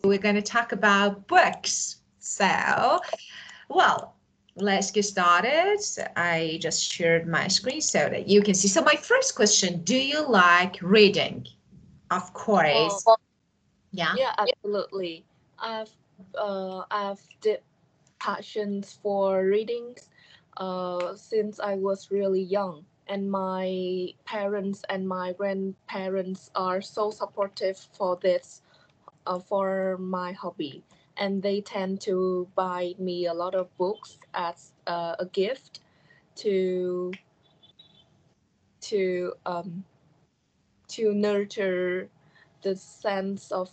we're going to talk about books. So, well, let's get started. I just shared my screen so that you can see. So my first question, do you like reading? Of course. Yeah. Yeah, absolutely. I've did passions for readings since I was really young, and my parents and my grandparents are so supportive for this, for my hobby, and they tend to buy me a lot of books as a gift to to um to nurture the sense of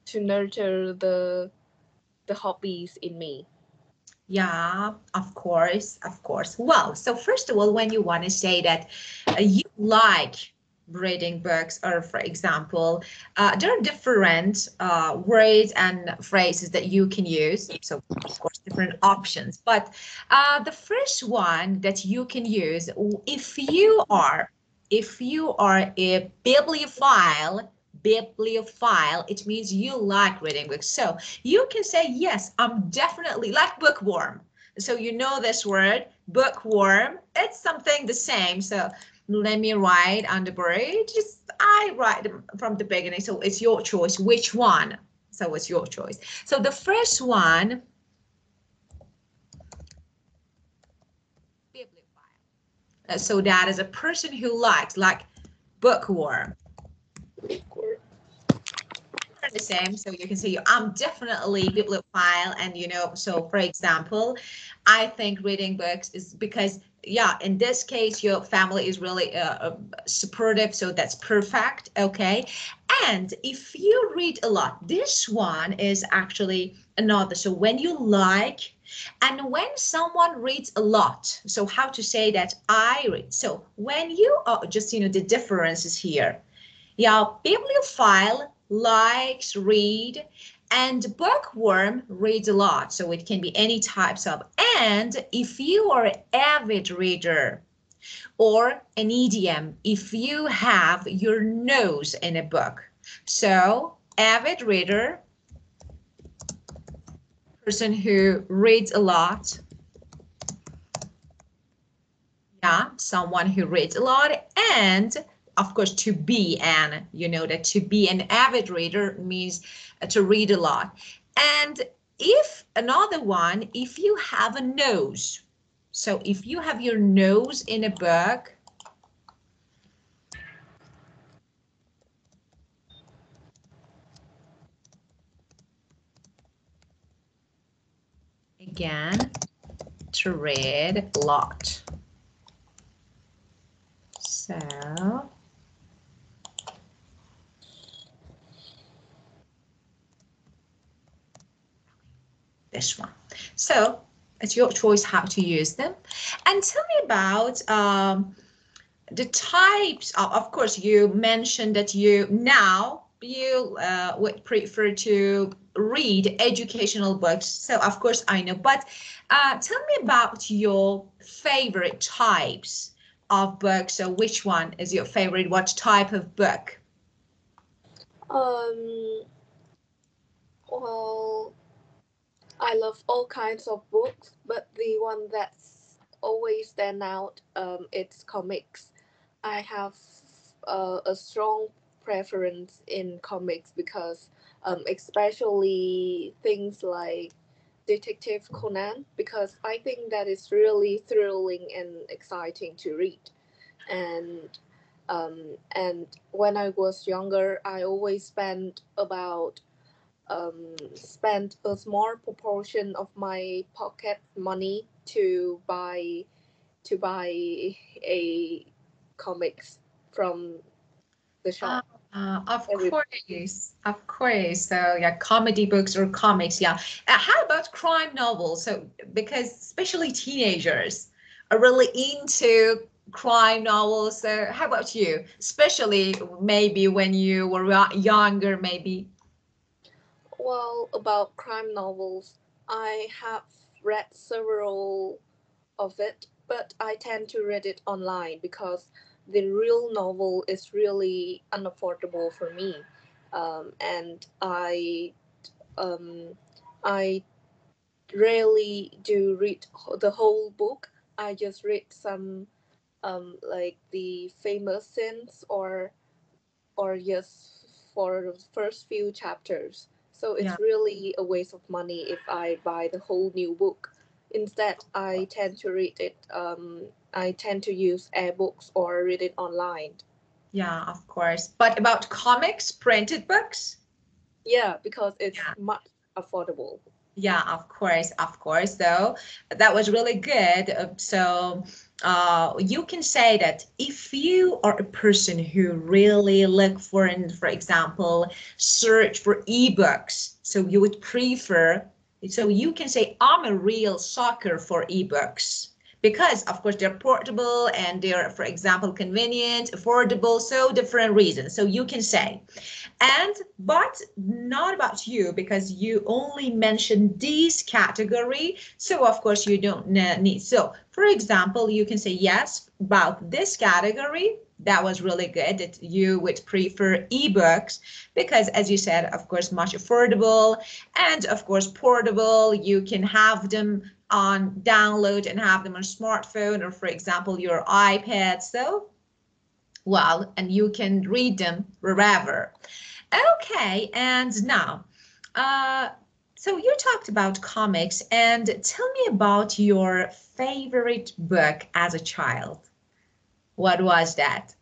to nurture the hobbies in me. Yeah, of course, of course. Well, so first of all, when you want to say that you like reading books, or for example, there are different words and phrases that you can use. So, of course, different options. But the first one that you can use, if you are a bibliophile, it means you like reading books. So you can say, yes, I'm definitely like bookworm. So you know this word, bookworm, it's something the same. So let me write on the board. Just I write them from the beginning. So it's your choice. Which one? So it's your choice. So the first one, bibliophile. So that is a person who likes, like bookworm. The same, so you can see I'm definitely bibliophile, and so for example, I think reading books is because, yeah, in this case your family is really supportive, so that's perfect. Okay, and if you read a lot, this one is actually another. So when you like, and when someone reads a lot, so how to say that I read. So when you are just, the differences here. Yeah, bibliophile likes read, and bookworm reads a lot. So it can be any types of. And if you are an avid reader, or an idiom, if you have your nose in a book. So avid reader, person who reads a lot. Yeah, someone who reads a lot. And of course, to be an, that to be an avid reader means to read a lot. And if another one, if you have a nose, so if you have your nose in a book, again, to read a lot. So this one. So it's your choice how to use them. And tell me about the types of course, you mentioned that you would prefer to read educational books. So of course I know, but tell me about your favorite types of books. So which one is your favorite? What type of book? Um, well, I love all kinds of books, but the one that's always stand out, it's comics. I have a strong preference in comics because, especially things like Detective Conan, because I think that is really thrilling and exciting to read. And and when I was younger, I always spent a small proportion of my pocket money to buy a comics from the Uh, shop. of Every course, of course. So yeah, comedy books or comics. Yeah. How about crime novels? So because especially teenagers are really into crime novels. So how about you? Especially maybe when you were younger, maybe. well, about crime novels, I have read several of it, but I tend to read it online because the real novel is really unaffordable for me. and um, I rarely do read the whole book. I just read some like the famous scenes or just for the first few chapters. So Yeah. it's really a waste of money if I buy the whole new book. Instead, I tend to read it. I tend to use ebooks or read it online. Yeah, of course. But about comics, printed books? Yeah, because it's Yeah. much affordable. Yeah, of course, though. That was really good. You can say that if you are a person who really look for, for example, search for ebooks, so you would prefer, so you can say, I'm a real sucker for ebooks. Because of course they're portable and they're, for example, convenient, affordable, so different reasons. So you can say, but not about you because you only mentioned this category. So of course you don't need. So for example, you can say yes about this category. That was really good that you would prefer ebooks because, as you said, of course, much affordable and of course portable. You can have them on download and have them on smartphone or, for example, your iPad. So well, and you can read them wherever. Okay, and now, uh, so you talked about comics, and tell me about your favorite book as a child. What was that?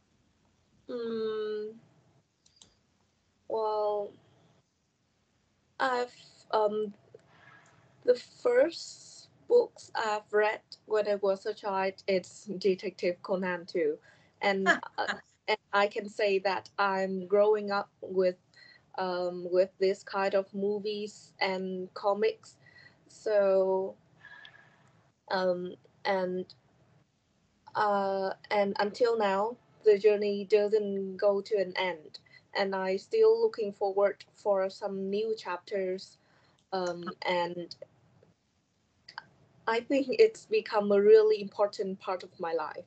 Mm, well, I've the first books I've read when I was a child it's Detective Conan too, and and I can say that I'm growing up with this kind of movies and comics, so um, and and until now the journey doesn't go to an end, and I still looking forward for some new chapters, and I think it's become a really important part of my life.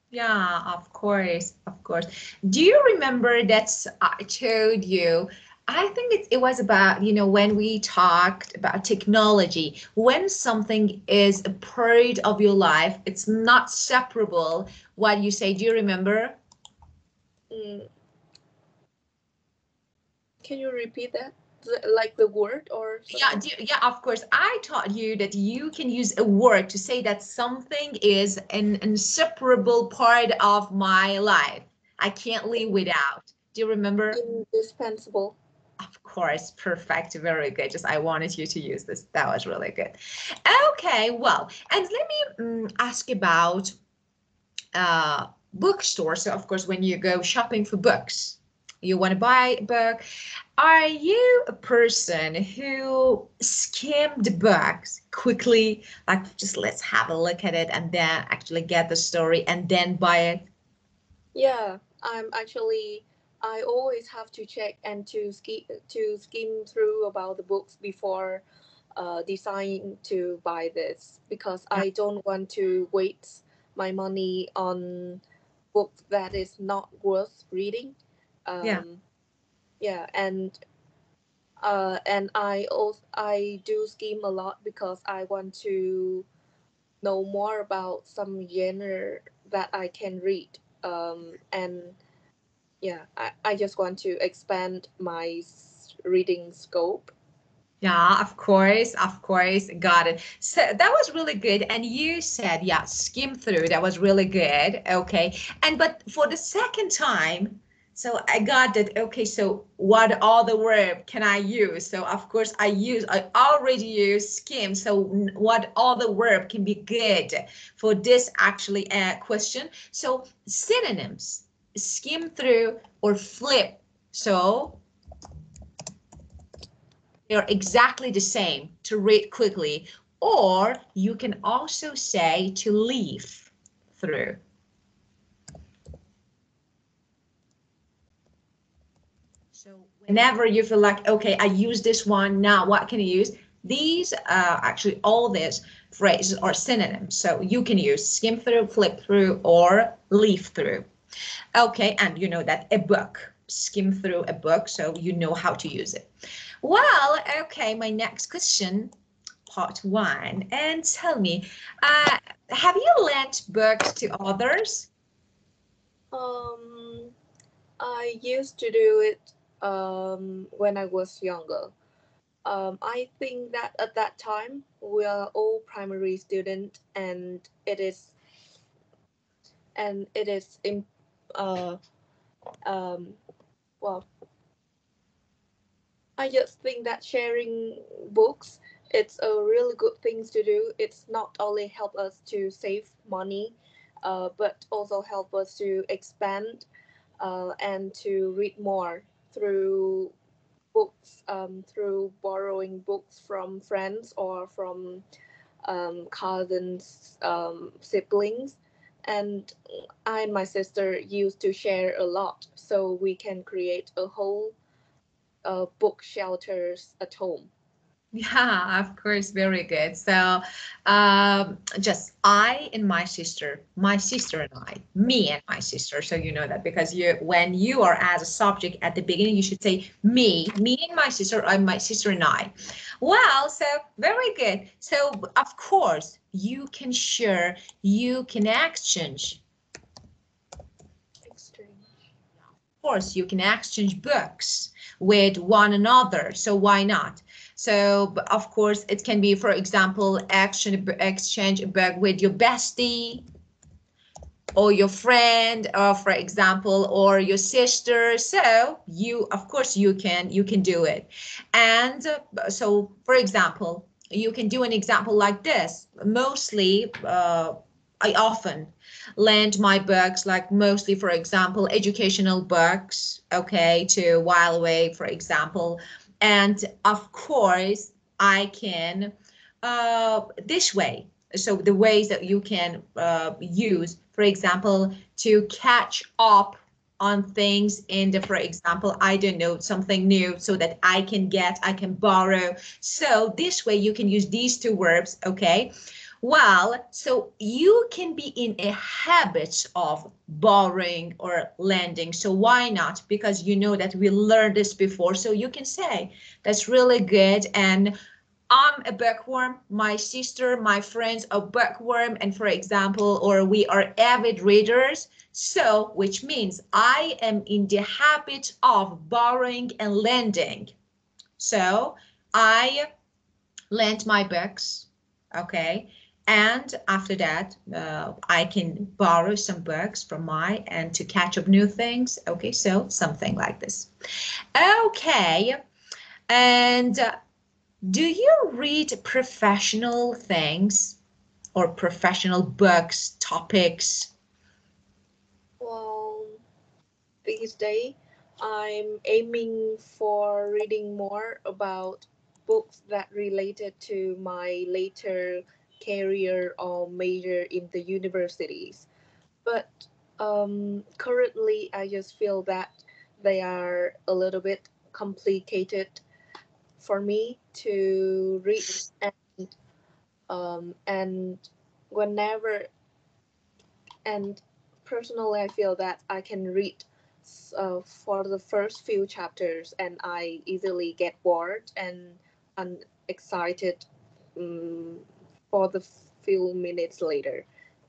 Yeah, of course, of course. Do you remember that I told you? I think it was about, when we talked about technology, when something is a part of your life, it's not separable. What you say, do you remember? Mm, can you repeat that? Like the word or Yeah, something? yeah, of course. I taught you that you can use a word to say that something is an inseparable part of my life. I can't live without. Do you remember? Indispensable. Of course, perfect, very good. Just I wanted you to use this. That was really good. Okay, well, and let me ask about bookstores. So, of course, when you go shopping for books, you want to buy a book. Are you a person who skimmed books quickly, like just let's have a look at it and then actually get the story and then buy it? Yeah, I always have to check and to skim through about the books before deciding to buy this, because Yeah, I don't want to waste my money on books that is not worth reading. yeah. Um, yeah, and I do skim a lot because I want to know more about some genre that I can read. And yeah, I just want to expand my reading scope. Yeah, of course, got it. So that was really good. And you said, yeah, skim through. That was really good. Okay. And but for the second time, so I got that. Okay, so what other verb can I use? So of course I already use skim. So what other verb can be good for this actually question? So synonyms, skim through or flip. So they're exactly the same to read quickly, or you can also say to leaf through. So whenever you feel like, okay, I use this one, now what can I use? These actually all these phrases are synonyms. So you can use skim through, flip through, or leaf through. Okay, and you know that a book. skim through a book so you know how to use it. Well, okay, my next question, part one, and tell me, have you lent books to others? Um, I used to do it when I was younger. I think that at that time we are all primary student, and it is in uh um well, I just think that sharing books, it's a really good thing to do. It's not only help us to save money, but also help us to expand and to read more through books, through borrowing books from friends or from cousins, siblings. And I and my sister used to share a lot, so we can create a whole book shelters at home. Yeah, of course, very good. So, just I and my sister and I, me and my sister. So you know that because when you are as a subject at the beginning, you should say me and my sister, or my sister and I. Well, so very good. So of course, you can share, you can exchange. Exchange. Of course, you can exchange books with one another. So why not? So, of course, it can be, for example, exchange a book with your bestie or your friend, or for example, or your sister. So you, of course, you can do it. And so, for example, you can do an example like this. Mostly, I often lend my books, like mostly, for example, educational books, okay, to while away, for example. And of course, I can this way. So the ways that you can use, for example, to catch up on things in the, for example, I don't know, something new so that I can borrow. So this way you can use these two verbs, okay? Well, so you can be in a habit of borrowing or lending. So why not? Because you know that we learned this before. So you can say that's really good. And I'm a bookworm, my sister, my friends are bookworm, and for example, or we are avid readers. So, which means I am in the habit of borrowing and lending. So I lent my books, okay? And after that, I can borrow some books from my and to catch up new things. Okay, so something like this. Okay, and do you read professional things or professional books, topics? Well, these days, I'm aiming for reading more about books that related to my later career or major in the universities. But currently, I just feel that they are a little bit complicated for me to read, and whenever and personally I feel that I can read for the first few chapters and I easily get bored and unexcited um, for the few minutes later,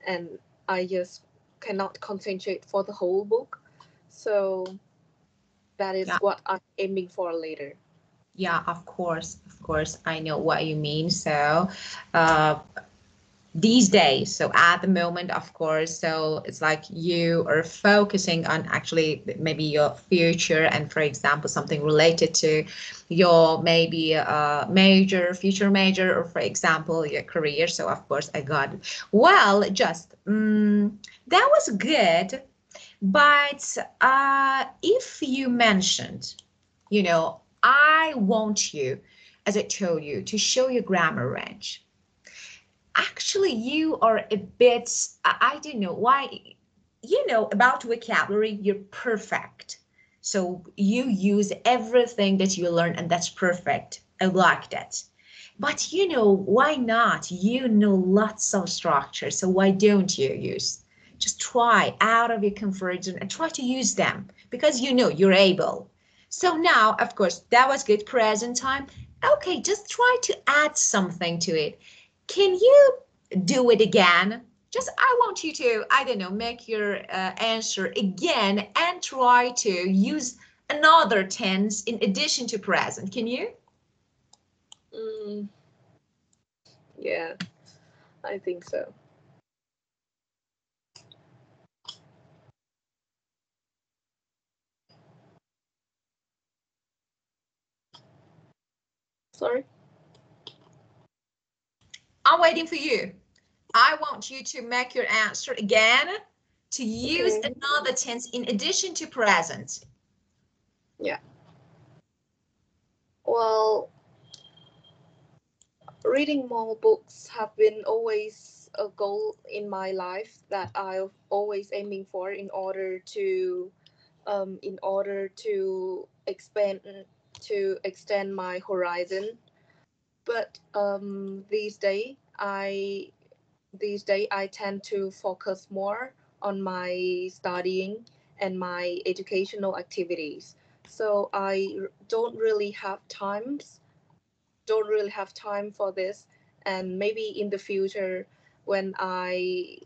and I just cannot concentrate for the whole book. So that is Yeah, what I'm aiming for later. yeah, of course, I know what you mean. So, uh, these days, so at the moment, of course, so it's like you are focusing on actually maybe your future, and for example, something related to your maybe major, future major, or for example, your career. So of course, I got it. Well, just that was good. But if you mentioned, I want you, as I told you, to show your grammar range. Actually, you are a bit, I don't know why, about vocabulary, you're perfect. So you use everything that you learn, and that's perfect. I like that. But why not? You know lots of structure, so why don't you use? Just try out of your comfort zone and try to use them. because you know you're able. So now, of course, that was good present time. Okay, just try to add something to it. Can you do it again? Just, I want you to, I don't know, make your answer again and try to use another tense in addition to present. Can you? Yeah, I think so. Sorry? I'm waiting for you. I want you to make your answer again to use Okay. another tense in addition to present. Yeah. Well, reading more books have been always a goal in my life that I've always aiming for in order to expand to extend my horizon. But these days I tend to focus more on my studying and my educational activities. So I don't really have time for this, and maybe in the future when I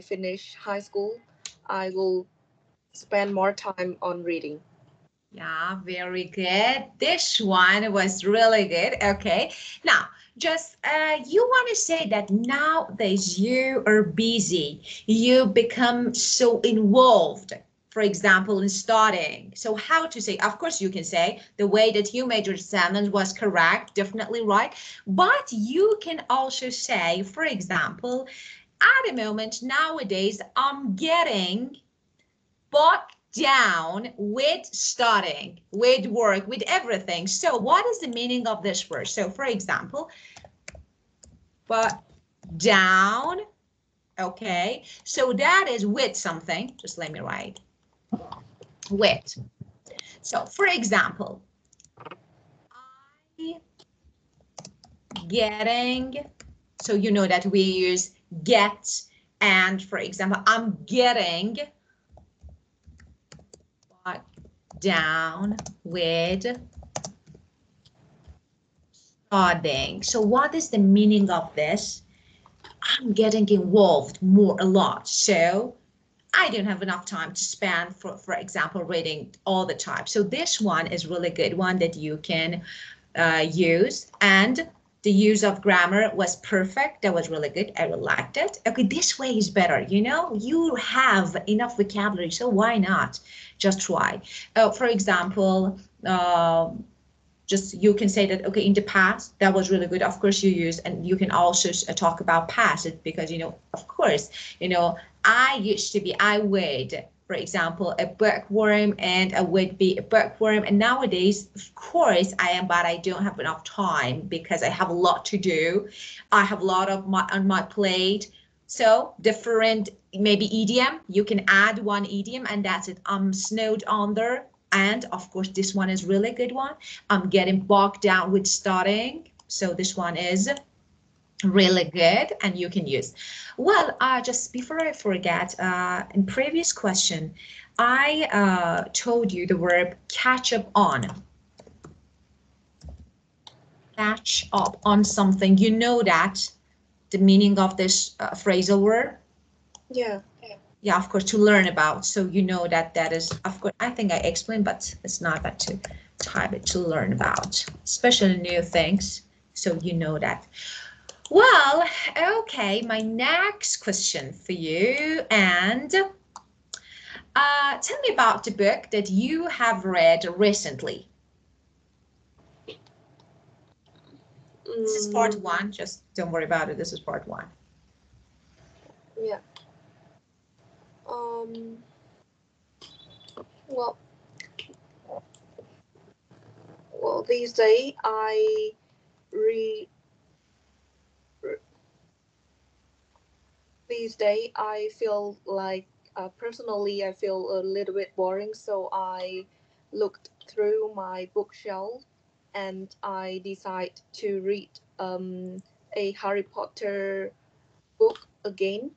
finish high school, I will spend more time on reading. Yeah, very good. This one was really good. Okay. Now, just you want to say that nowadays you are busy. You become so involved, for example, in studying. So how to say, of course, you can say the way that you made your sentence was correct, definitely right. But you can also say, for example, at the moment nowadays, I'm getting bogged down with studying, with work, with everything. So what is the meaning of this word? So for example, but down, okay. So that is with something, just let me write, with. So for example, I getting, so you know that we use get, and for example, I'm getting bogged down with studying. So what is the meaning of this? I'm getting involved more a lot. So I don't have enough time to spend, for example, reading all the time. So this one is really good one that you can use. And the use of grammar was perfect. That was really good. I really liked it. Okay, this way is better. You know, you have enough vocabulary, so why not? Just try. For example, just you can say that, okay, in the past that was really good, of course you use, and you can also talk about past, because you know, of course, you know, I would, for example, a bookworm, and I would be a bookworm, and nowadays of course I am, but I don't have enough time because I have a lot to do. I have a lot of on my plate. So different, maybe idiom, you can add one idiom and that's it. I'm snowed under. And of course, this one is really good one. I'm getting bogged down with studying. So this one is really good and you can use. Well, just before I forget, in previous question, I told you the verb catch up on. Catch up on something. You know that the meaning of this phrasal word? Yeah. Yeah, of course, to learn about. So you know that that is, of course, I think I explained, but it's not that to type it, to learn about, especially new things. So you know that. Well, okay, my next question for you, and tell me about the book that you have read recently. This is part Mm, one, just don't worry about it. This is part one. yeah. Um. Well. Well. Read. These days, I feel like personally, I feel a little bit boring. So I looked through my bookshelf, and I decided to read a Harry Potter book again.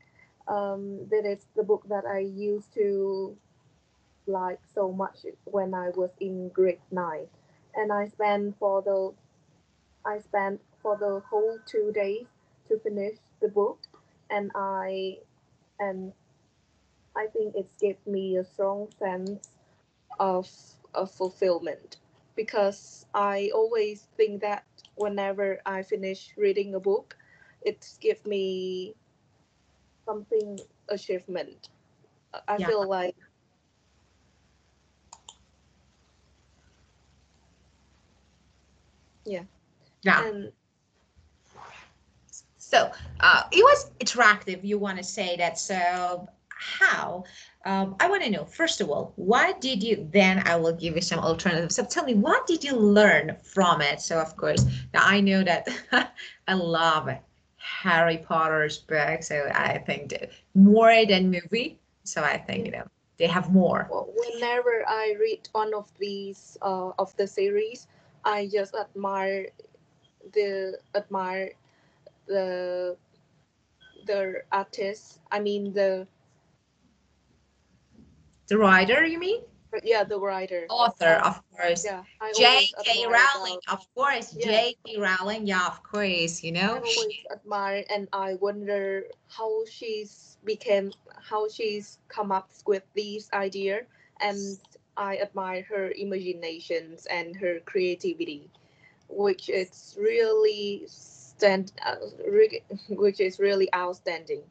That is the book that I used to liked so much when I was in grade 9, and I spent for the whole 2 days to finish the book, and and I think it gave me a strong sense of fulfillment, because I always think that whenever I finish reading a book, it gives me something achievement. I Yeah, feel like, yeah. yeah. And So it was attractive. You want to say that. So how? I want to know, first of all, what did you, then I will give you some alternatives. So tell me, what did you learn from it? So of course, now I know that I love Harry Potter's book. So I think that more than movie. So I think, yeah, they have more. well, whenever I read one of these of the series, I just admire the the artist. I mean The writer, you mean? the writer. Author, Uh, of course. yeah, I always J.K. admire Rowling, about. of course. Yeah, J.K. Rowling, yeah, of course. I always admire, and I wonder how she's come up with these idea, and I admire her imaginations and her creativity, which is really which is really outstanding.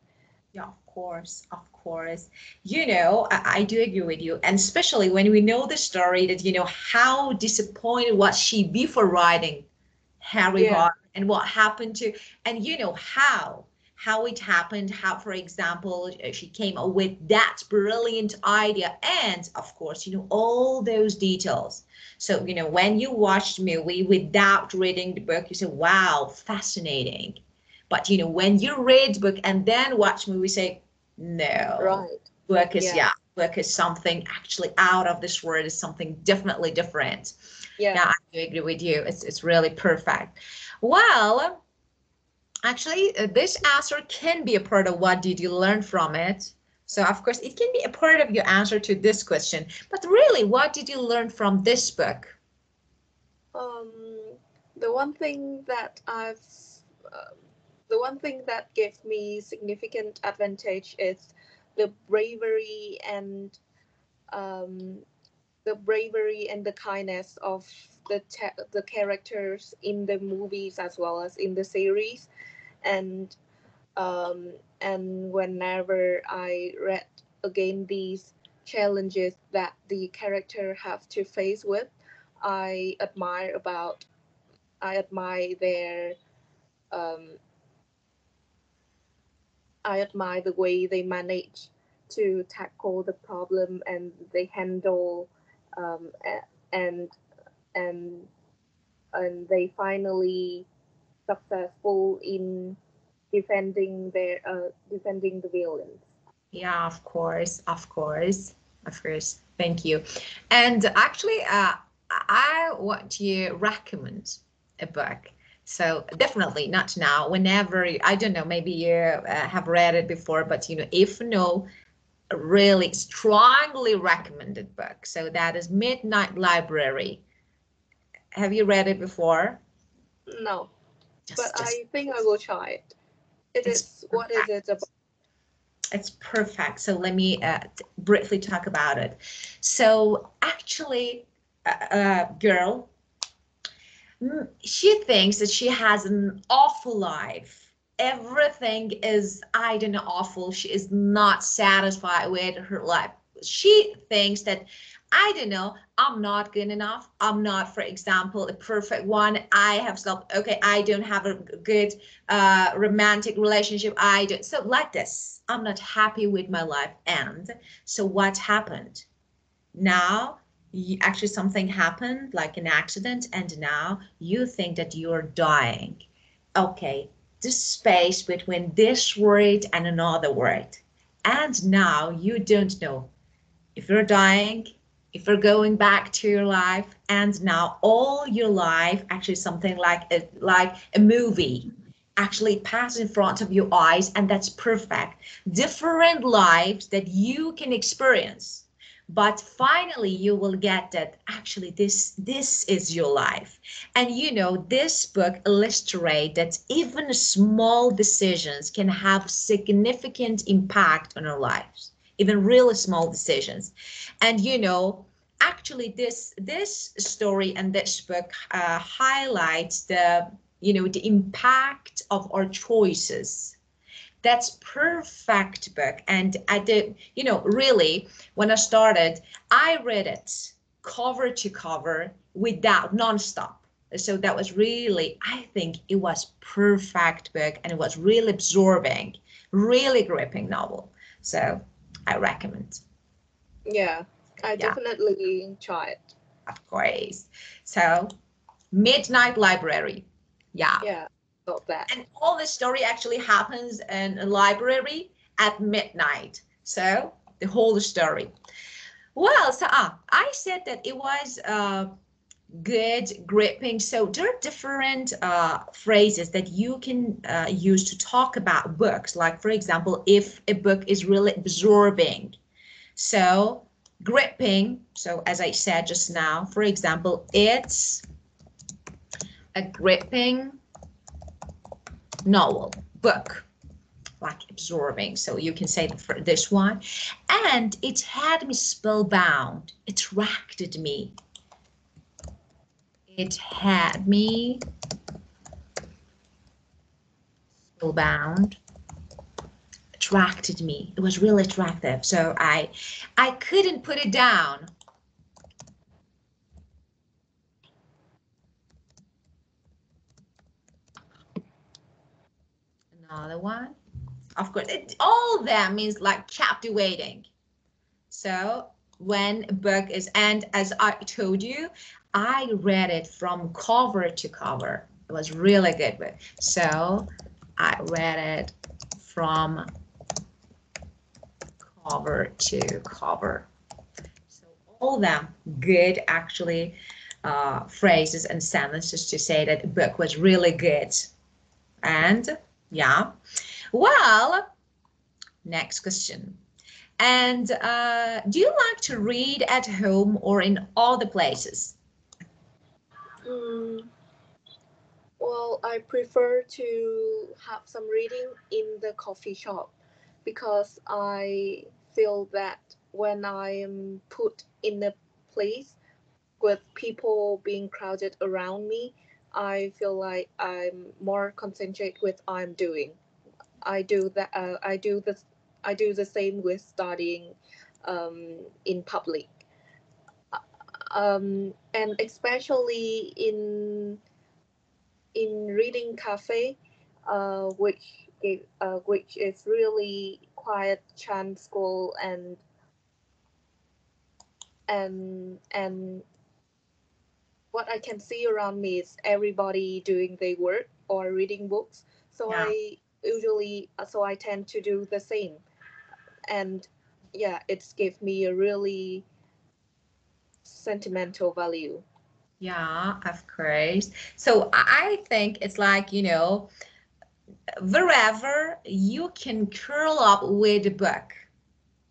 Yeah, of course, of course. I do agree with you. And especially when we know the story that, how disappointed was she before writing Harry Yeah, Potter and what happened to, and how it happened, how, for example, she came up with that brilliant idea. And of course, all those details. So, when you watch the movie without reading the book, you say, wow, fascinating. But when you read book and then watch movie, say, no, right. work is Yeah, yeah, work is something actually out of this world, is something definitely different. yeah. Yeah, I do agree with you. It's really perfect. Well, actually, this answer can be a part of what did you learn from it. So of course, it can be a part of your answer to this question. But really, what did you learn from this book? Um, the one thing that I've, uh, the one thing that gave me significant advantage is the bravery and um, the kindness of the characters in the movies as well as in the series, and um, and whenever I read again these challenges that the character have to face with, I admire about I admire their um, I admire the way they manage to tackle the problem, and they handle and and they finally successful in defending the villains. Yeah, of course, of course, of course. Thank you. And actually, I want to recommend a book. So definitely not now. Whenever I don't know, maybe you have read it before, but if no, a really strongly recommended book. So that is Midnight Library. Have you read it before? No, but Just I think I will try it. It it's is what is perfect. it about? It's perfect. So let me briefly talk about it. So actually, girl, she thinks that she has an awful life. Everything is, I don't know, awful. She is not satisfied with her life. She thinks that, I don't know, I'm not good enough. I'm not, for example, a perfect one. I have stopped. Okay, I don't have a good romantic relationship. I don't. So like this, I'm not happy with my life. And so what happened? Now, actually something happened, like an accident, and now you think that you're dying. Okay, the space between this word and another word. And now you don't know if you're dying, if you're going back to your life, and now all your life, actually something like a movie, actually passes in front of your eyes, and that's perfect. Different lives that you can experience. but finally you will get that actually this is your life. And you know, this book illustrates that even small decisions can have significant impact on our lives, even really small decisions. And you know, actually this story and this book highlights the, you know, the impact of our choices. That's perfect book. And I did, you know, really, when I started, I read it cover to cover without nonstop. So that was really, I think it was perfect book, and it was really absorbing, really gripping novel. So I recommend. Yeah, I Yeah, definitely tried. of course. So Midnight Library. Yeah. Yeah, got that. And all the story actually happens in a library at midnight. So the whole story. Well, so I said that it was good gripping. So there are different phrases that you can use to talk about books. Like, for example, if a book is really absorbing. So gripping. So as I said just now, for example, it's a gripping novel book, like absorbing. So you can say for this one. And it had me spellbound, attracted me. It had me spellbound, attracted me. It was really attractive. So I couldn't put it down. Another one. Of course, all of them means like captivating. So when a book is, and as I told you, I read it from cover to cover. It was really good book. So I read it from cover to cover. So all them good actually phrases and sentences to say that the book was really good. And yeah, well, next question. And do you like to read at home or in other places? Mm, well, I prefer to have some reading in the coffee shop because I feel that when I am put in a place with people being crowded around me, I feel like I'm more concentrated with what I'm doing. I do that. I do this. I do the same with studying in public, and especially in reading cafe, which is really quiet, chan school, and what I can see around me is everybody doing their work or reading books. So Yeah. I tend to do the same, and yeah, it's give me a really sentimental value. Yeah, of course. So I think it's like, you know, wherever you can curl up with a book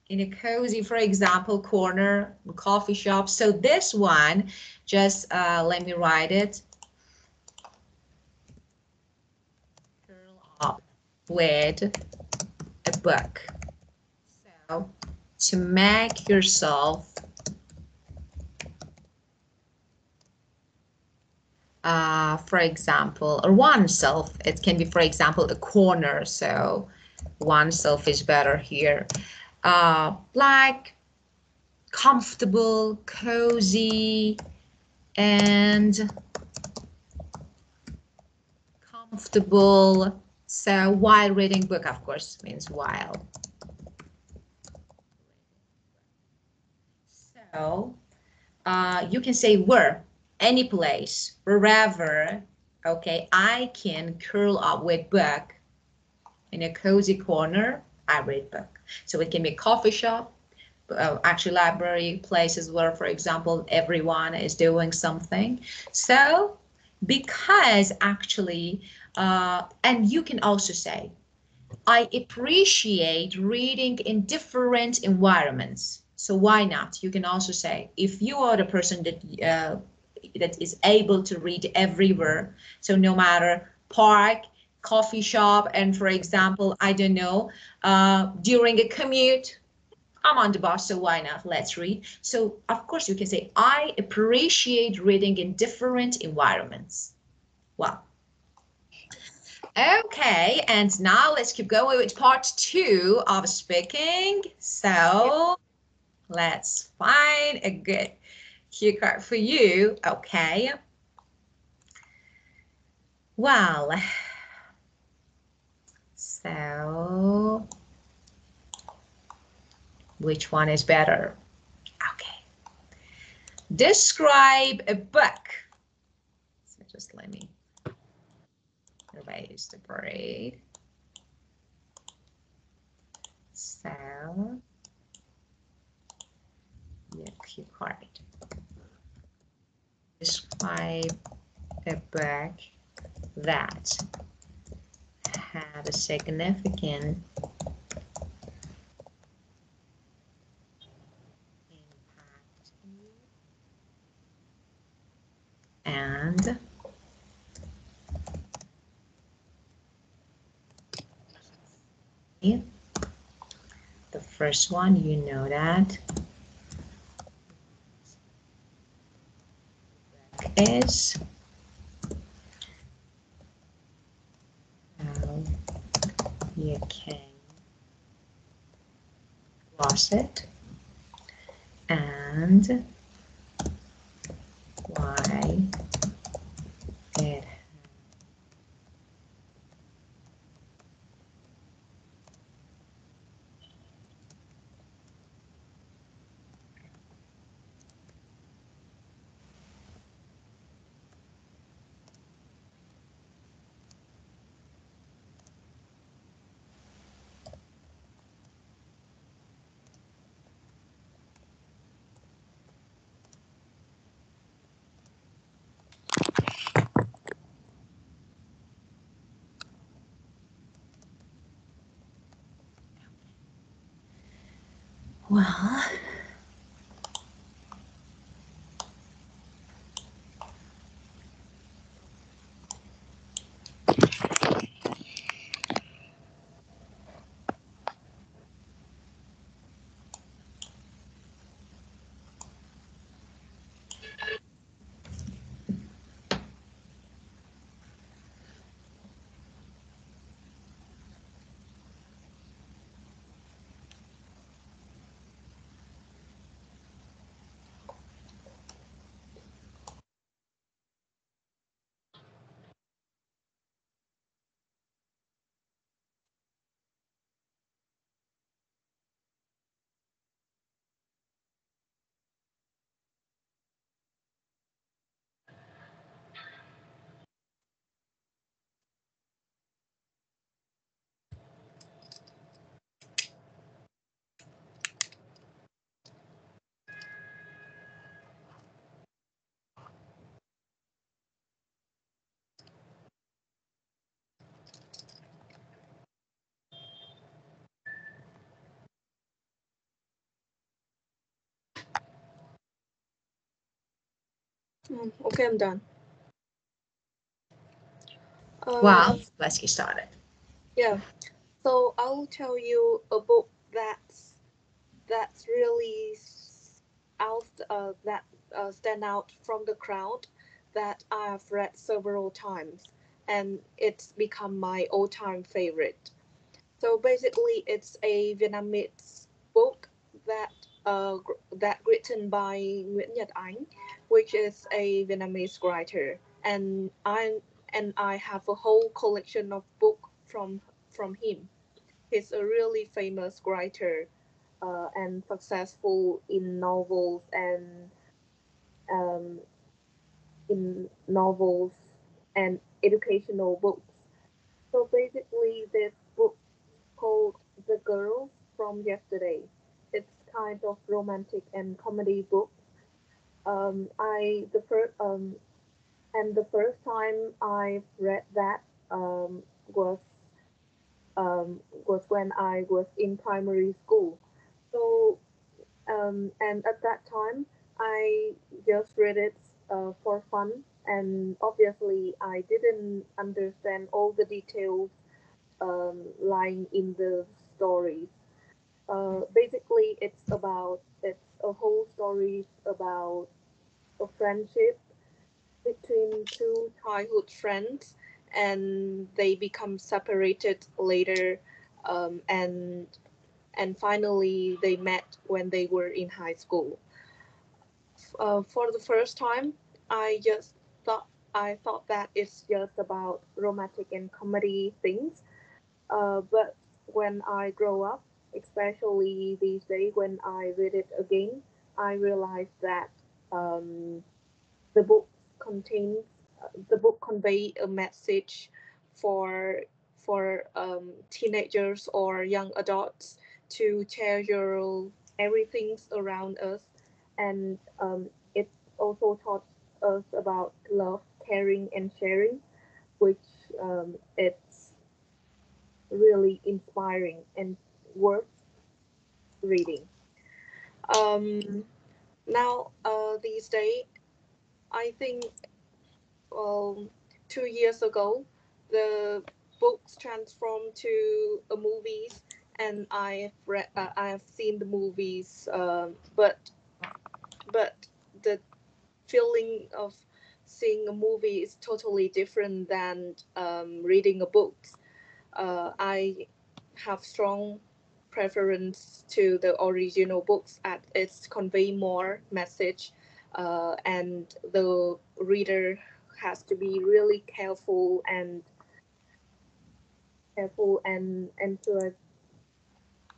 in a cozy, for example, corner, coffee shop. So this one, just let me write it. Curl up with a book. So to make yourself, for example, or oneself, it can be, for example, a corner. So oneself is better here. Like comfortable, cozy, and comfortable. So while reading book, of course, means while. So you can say where, any place, wherever. Okay, I can curl up with book in a cozy corner. I read book. So it can be coffee shop, actually library, places where, for example, everyone is doing something. So because actually, and you can also say, I appreciate reading in different environments. So why not? You can also say, if you are the person that is able to read everywhere, so no matter park, coffee shop, and for example, I don't know, during a commute, I'm on the bus, so why not? Let's read. So of course you can say, I appreciate reading in different environments. Well, okay, and now let's keep going with part two of speaking. So let's find a good cue card for you. Okay. Well, so which one is better? Okay. Describe a book. So just let me erase the braid. So, yeah, cue card. Describe a book that had a significant impact and the first one, you know that is how you can cross it and why it. Well, Okay, I'm done. well, let's get started. Yeah. So I'll tell you a book that's really stand out from the crowd that I've read several times, and it's become my all-time favorite. So basically, it's a Vietnamese book that that written by Nguyễn Nhật Ánh, which is a Vietnamese writer, and I have a whole collection of book from him. He's a really famous writer and successful in um, novels and educational books. So basically, this book called The Girls from Yesterday. It's kind of romantic and comedy book. I the first and the first time I read that um, was was when I was in primary school. So And at that time, I just read it for fun, and obviously, I didn't understand all the details lying in the stories. Basically, it's a whole story about a friendship between two childhood friends, and they become separated later, and finally they met when they were in high school. For the first time, I just thought I thought that it's just about romantic and comedy things. But when I grow up, especially these days when I read it again, I realized that um, the book contains the book convey a message for teenagers or young adults to treasure everything around us, and it also taught us about love, caring, and sharing, which it's really inspiring and worth reading. Um, Now, these days, I think, um, 2 years ago, the books transformed to movies, and I have seen the movies, but the feeling of seeing a movie is totally different than reading a book. I have strong preference to the original books as it's convey more message, and the reader has to be really careful and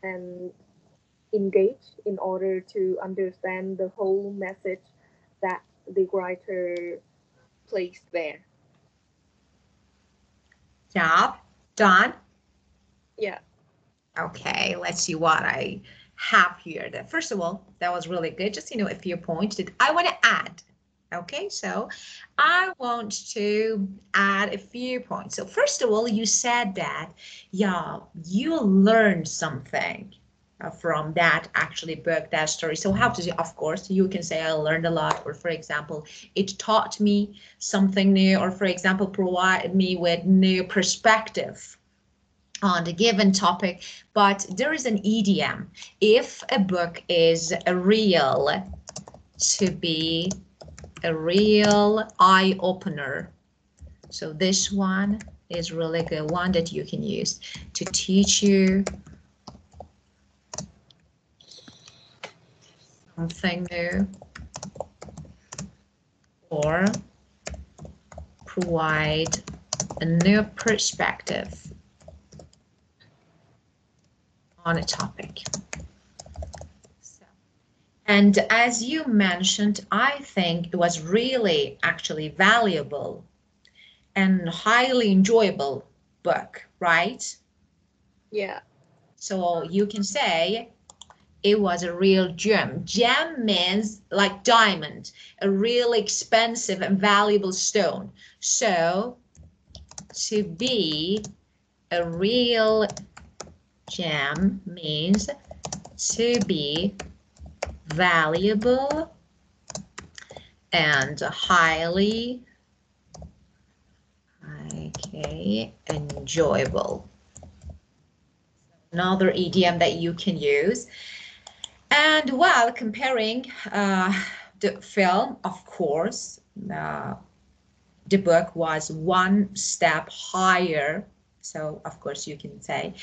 and engage in order to understand the whole message that the writer placed there. Yeah, Don. Yeah. Okay, let's see what I have here. First of all, that was really good. Just, a few points that I want to add. Okay, so I want to add a few points. So first of all, you said that, yeah, you learned something from that actually book, that story. So how to say, of course, you can say I learned a lot, or for example, it taught me something new, or for example, provided me with new perspective on the given topic. But there is an idiom: if a book is a real to be a real eye opener. So this one is really good one that you can use to teach you something new or provide a new perspective on a topic. And as you mentioned, I think it was really actually valuable and highly enjoyable book, right? Yeah. So you can say it was a real gem. Gem means like diamond, a really expensive and valuable stone. So to be a real gem means to be valuable and highly enjoyable. Another idiom that you can use. And while comparing the film, of course, the book was one step higher. So, of course, you can say.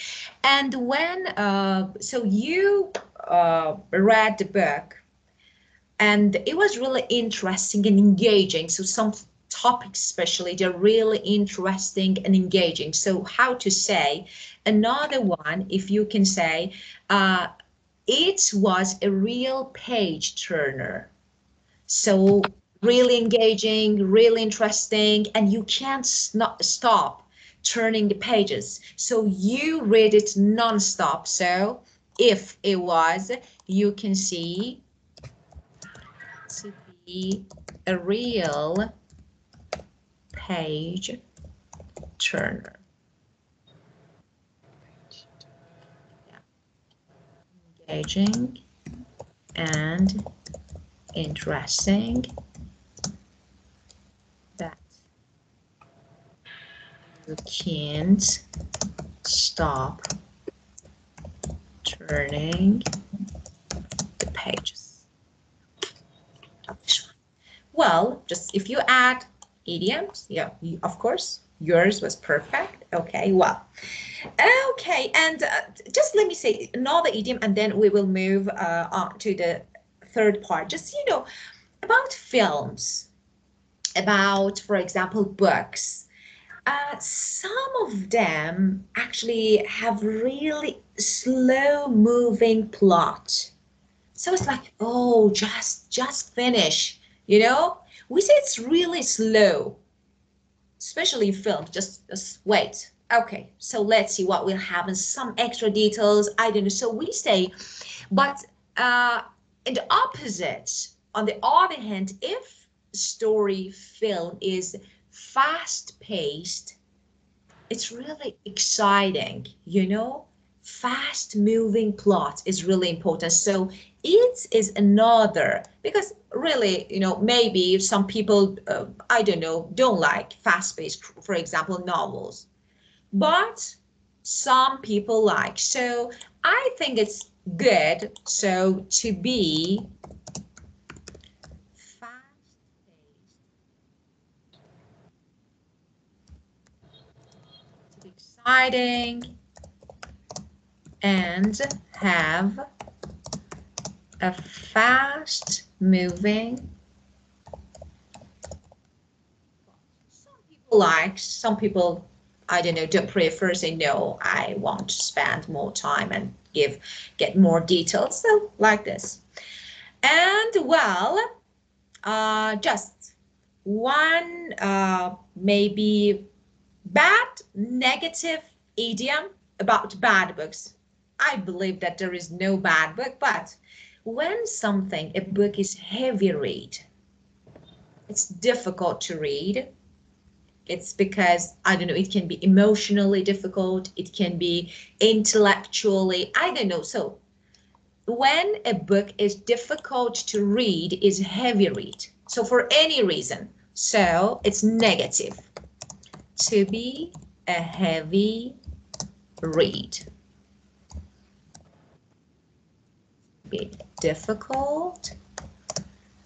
And when, so you read the book, and it was really interesting and engaging. So some topics especially, they're really interesting and engaging. So how to say another one, if you can say, it was a real page turner. So really engaging, really interesting, and you can't not stop turning the pages. So you read it non-stop. So if it was, you can see to be a real page turner. Yeah. Engaging and interesting that you can't stop turning the pages. Well, just if you add idioms, yeah, of course, yours was perfect. Okay, well, okay, and just let me say another idiom, and then we will move on to the third part. Just, about films, about, for example, books. Some of them actually have really slow moving plot. So it's like, oh, just finish, We say it's really slow, especially in film. Just wait. Okay, so let's see what will happen. Some extra details, I don't know. So we say, but in the opposite, on the other hand, if story film is fast paced, it's really exciting, fast moving plot is really important. So it is another, because really, maybe some people, I don't know, don't like fast paced, for example, novels, but some people like. So I think it's good. So to be fast paced, to be exciting, and have a fast moving. Some people, I don't know, don't prefer, say, no, I want to spend more time and get more details. So like this. And well, just one maybe bad negative idiom about bad books. I believe that there is no bad book, but when a book is heavy read, it's difficult to read. It's because, I don't know, it can be emotionally difficult, it can be intellectually, I don't know. So when a book is difficult to read, is heavy read, so for any reason, so it's negative. To be a heavy read, be difficult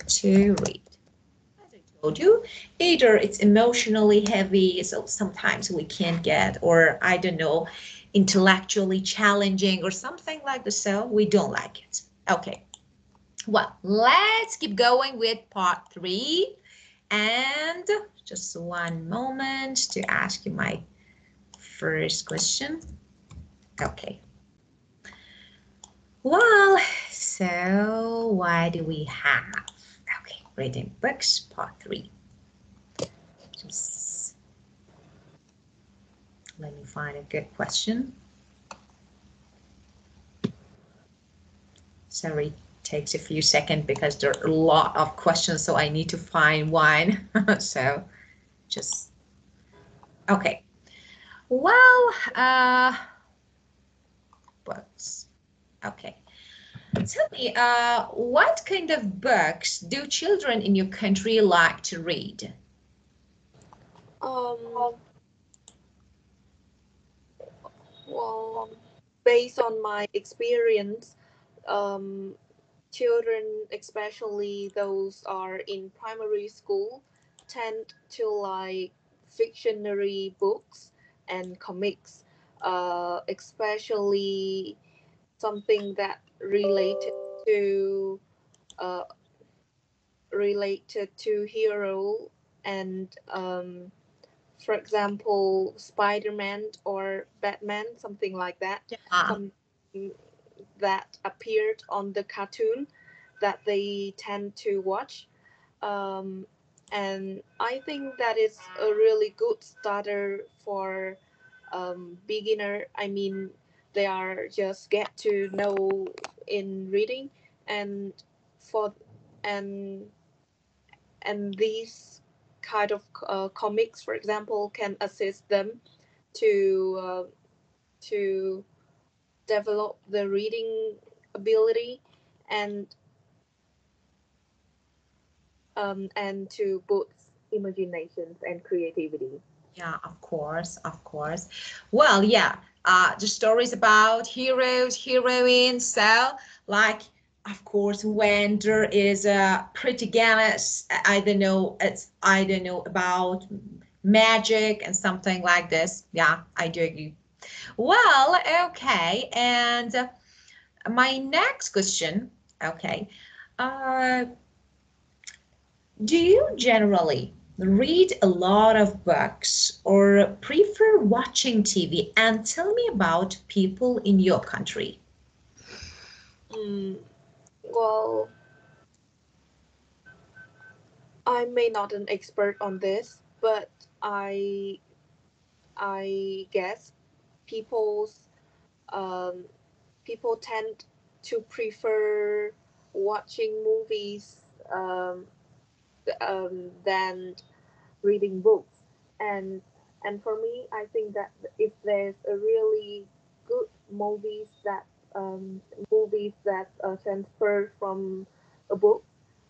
to read. As I told you, either it's emotionally heavy, so sometimes we can't get, or I don't know, intellectually challenging or something like that, so we don't like it. Okay, well, let's keep going with part 3. And just one moment to ask you my first question. Okay. Well, so what do we have? Okay, reading books, part 3. Just let me find a good question. Sorry, takes a few seconds because there are a lot of questions, so I need to find one. So just, okay. Well, books. Okay. Tell me, what kind of books do children in your country like to read? Um, well, based on my experience, um, children, especially those are in primary school, tend to like fictionary books and comics, especially something that to uh, related to hero and for example Spider-Man or Batman, something like that. Yeah. Some that appeared on the cartoon that they tend to watch. Um, and I think that is a really good starter for beginner. I mean, they are just get to know in reading, and for and and these kind of comics, for example, can assist them to to develop the reading ability, and and to boost imaginations and creativity. Yeah, of course, of course. Well, yeah, the stories about heroes, heroines. So, like, of course, when there is a protagonist, I don't know about magic and something like this. Yeah, I do agree. Well, okay, and my next question, okay, uh, do you generally read a lot of books or prefer watching TV? And tell me about people in your country. Mm, well, I may not an expert on this, but I I guess people's um, people tend to prefer watching movies than reading books, and for me, I think that if there's a really good um, movies that transfer from a book,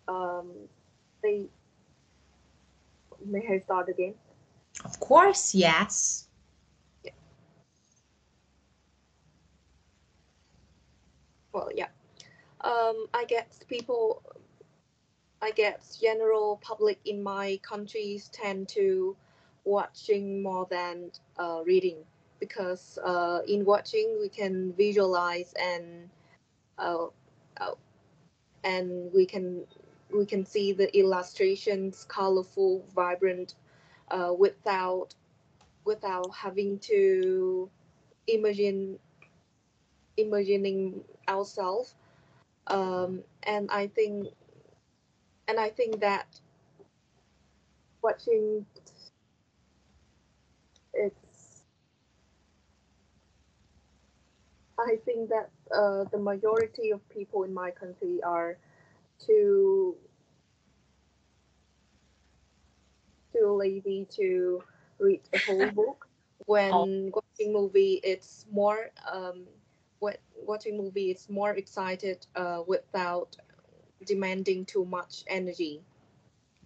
um, they may I start again. Of course, yes. Yeah. Well, yeah. I guess general public in my countries tend to watching more than reading, because in watching we can visualize uh, uh, and we can see the illustrations colorful, vibrant, without having to imagine imagining ourselves. And I think that watching it's I think that the majority of people in my country are too lazy to read a whole book. Oh, When watching movie, it's more watching movie it's more excited without demanding too much energy.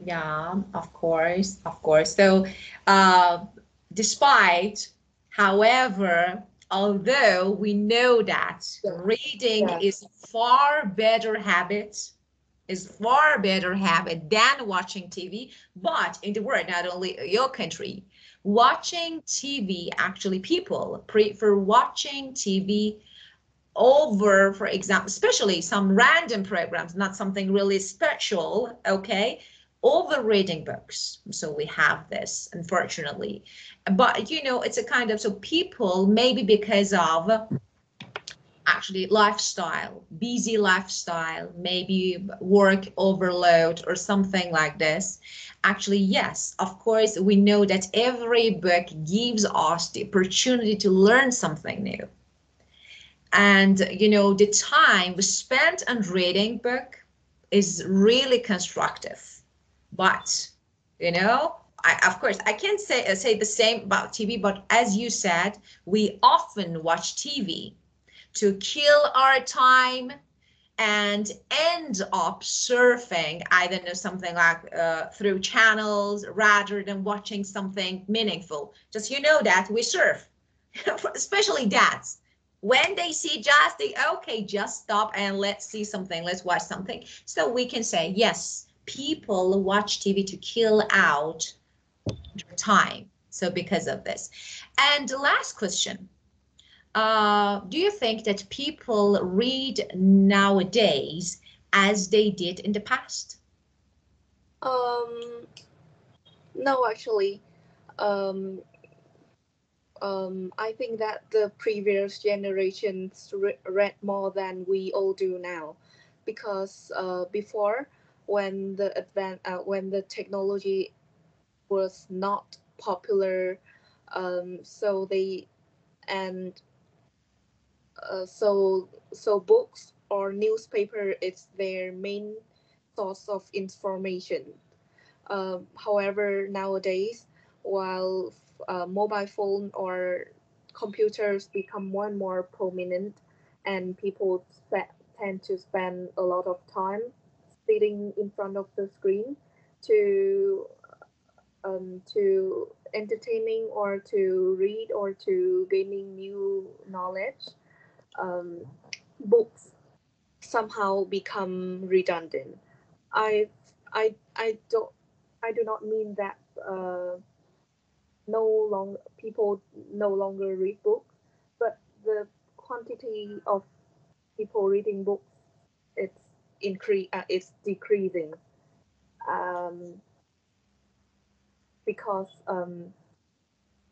yeah, of course, of course. So, uh, despite, however, although we know that Yeah. reading Yeah. is far better habit, than watching TV. But in the world, not only your country, watching TV, actually, people prefer watching TV over, for example, especially some random programs, not something really special, okay, over reading books. So we have this, unfortunately. But it's a kind of, so people, maybe because of actually lifestyle, busy lifestyle, maybe work overload or something like this. Actually, yes, of course, we know that every book gives us the opportunity to learn something new. And the time we spent on reading book is really constructive. But of course, I can't say the same about TV. But as you said, we often watch TV to kill our time and end up surfing, I don't know, something like through channels rather than watching something meaningful. Just that we surf, especially dads. When they see just okay, just stop and let's see something, let's watch something. So we can say, yes, people watch TV to kill out their time. So because of this. And the last question, do you think that people read nowadays as they did in the past? Um, no, actually, um, I think that the previous generations read more than we all do now, because before, when the technology was not popular, so they and books or newspaper is their main source of information. However, nowadays, while mobile phone or computers become more and more prominent, and people tend to spend a lot of time sitting in front of the screen, to entertaining or to read or to gaining new knowledge, um, books somehow become redundant. I I don't I do not mean that no long people no longer read books, but the quantity of people reading books, it's decreasing, um, because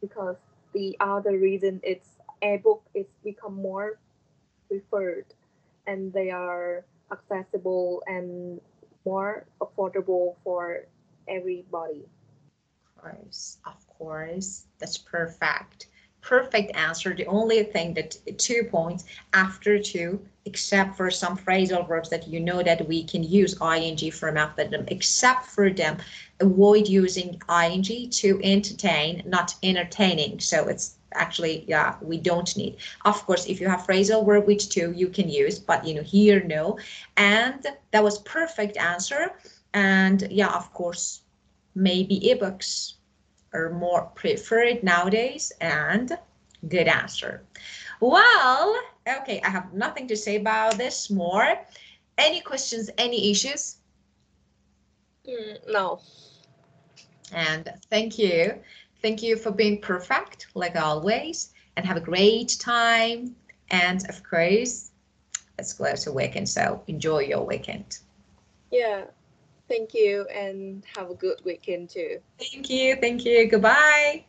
because the other reason it's ebook is become more preferred, and they are accessible and more affordable for everybody. Of course, that's perfect. Perfect answer. The only thing that 2 points after two, except for some phrasal verbs that you know that we can use ing form after them, except for them, avoid using ing to entertain, not entertaining. So it's actually, yeah, we don't need. Of course, if you have phrasal verb with two, you can use, but here, no. And that was perfect answer. And yeah, of course, maybe ebooks are more preferred nowadays, and good answer. Well, okay, I have nothing to say about this more. Any questions, any issues? No. And thank you. Thank you for being perfect, like always, and have a great time. And of course, it's close to weekend, so enjoy your weekend. Yeah. Thank you and have a good weekend too. Thank you. Thank you. Goodbye.